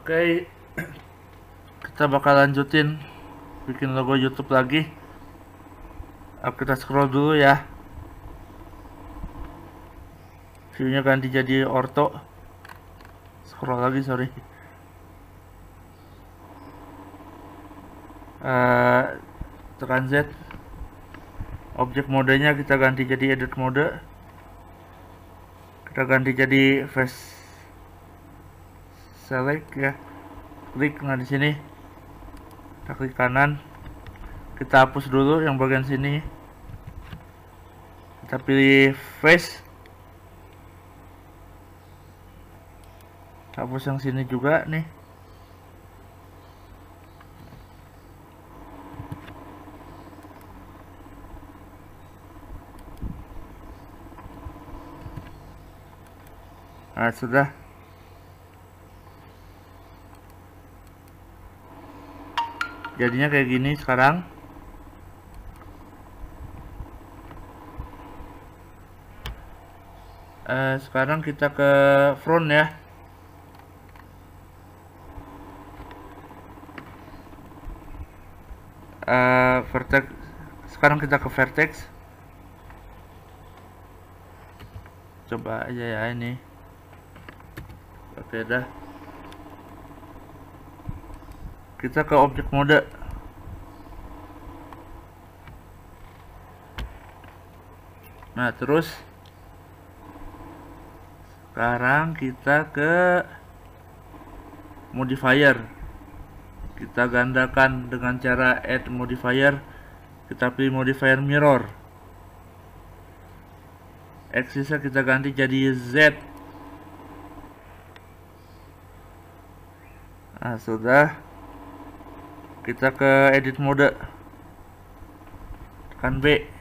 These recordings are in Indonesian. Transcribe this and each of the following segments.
Oke, kita bakal lanjutin bikin logo YouTube lagi. Kita scroll dulu ya. View-nya ganti jadi orto. Scroll lagi, sorry. Tekan Z. Objek modenya kita ganti jadi edit mode. Kita ganti jadi face select ya. Klik, nah di sini kita klik kanan. Kita hapus dulu yang bagian sini. Kita pilih face. Hapus yang sini juga nih. Nah, sudah. Jadinya kayak gini sekarang. Sekarang kita ke front ya. Vertex. Sekarang kita ke vertex. Coba aja ya ini. Oke dah. Kita ke objek mode. Nah, terus sekarang kita ke modifier. Kita gandakan dengan cara add modifier. Kita pilih modifier mirror. Axisnya kita ganti jadi Z. Nah, sudah. Kita ke edit mode. Tekan B.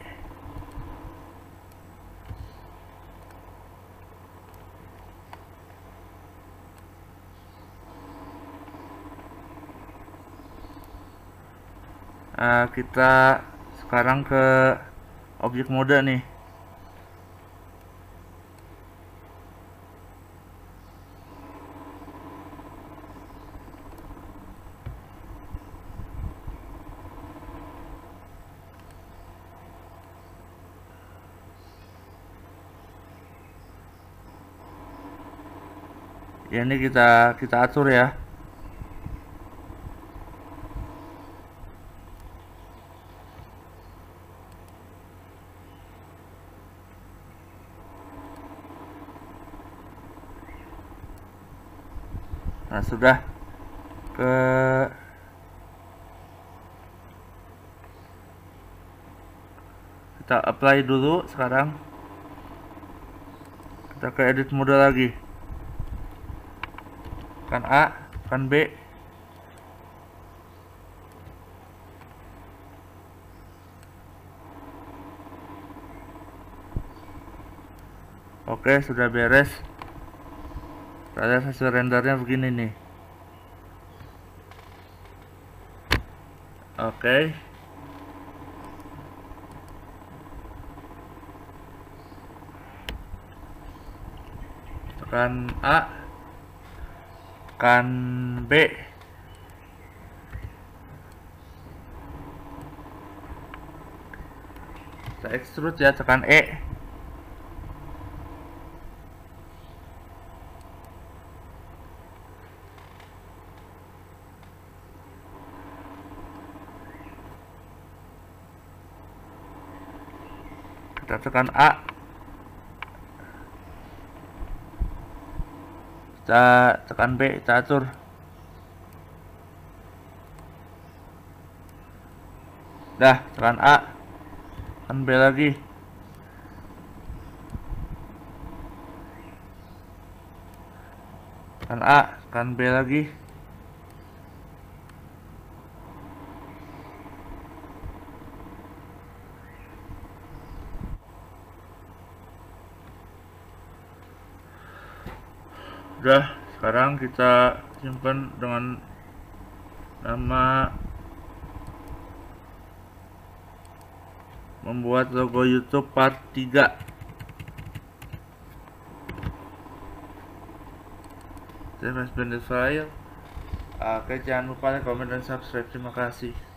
Kita sekarang ke objek mode nih. Ya, ini kita atur ya. Nah, sudah. Kita apply dulu sekarang. Kita ke edit mode lagi. Tekan A, tekan B. Oke, sudah beres. Kita lihat hasil rendernya begini nih. Oke. Tekan A, tekan B. Kita extrude ya, tekan E. Kita tekan A. Kita tekan B, kita atur. Dah, tekan A. Tekan B lagi. Tekan A, tekan B lagi. Udah, sekarang kita simpan dengan nama membuat logo YouTube part 3. Save as blended file. Oke, jangan lupa like, komen, dan subscribe. Terima kasih.